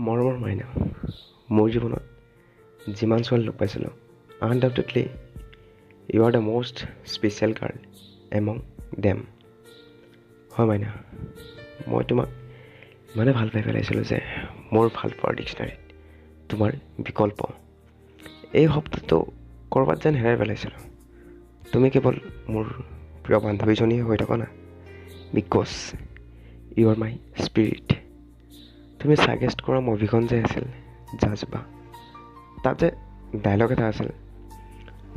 মৰমৰ মাইনা মোৰ জীৱনত যিমান ছোৱালী লগ পাইছিলোঁ undoubtedly you are the most special girl among them. হয় মাইনা, মই তোমাক ইমানে ভাল পাই পেলাইছিলোঁ যে মোৰ ভাল পোৱাৰ ডিক্সনাৰীত তোমাৰ বিকল্প এই শব্দটো ক'ৰবাত যেন হেৰাই পেলাইছিলোঁ। তুমি কেৱল মোৰ প্ৰিয় বান্ধৱীজনীয়ে হৈ থকা না, because you are my spirit. তুমি ছাজেষ্ট কৰা মুভিখন যে আছিল জাজবা, তাত যে ডায়লগ এটা আছিল,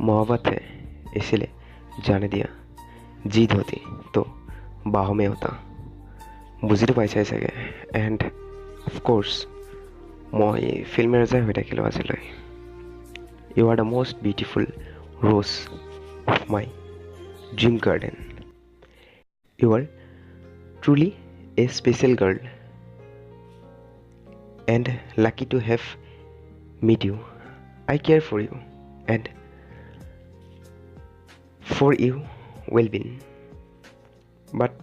মোহব্বত হে ইছলিয়ে জানে দিয়া জিদ হতি তো বাহো মে হোতা। বুজিতো পাইছাই চাগে। এণ্ড অফক'ৰ্ছ মই ফিল্ম ৰজাই হৈ থাকিলোঁ আজিলৈ। You are the most beautiful rose of my dream garden. You are truly a special girl and lucky to have met you. I care for you and for you well-being, but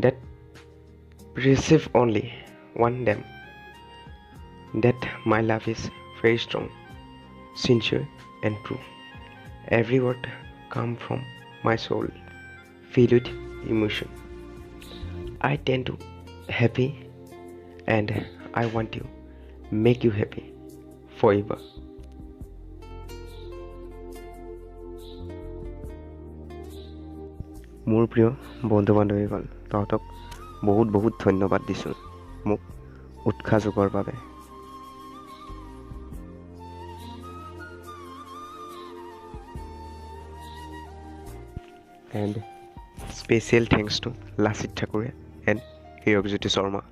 that receive only one damn that my love is very strong, sincere and true. Every word come from my soul, filled with emotion. I tend to happy and I want to make you happy forever. মোৰ প্ৰিয় বন্ধু বান্ধৱীসকল, তহঁতক বহুত বহুত ধন্যবাদ দিছোঁ মোক উৎসাহ যোগৰ বাবে। And special thanks two Lachit ঠাকুৰে এণ্ড হীৰকজ্যোতি শৰ্মা।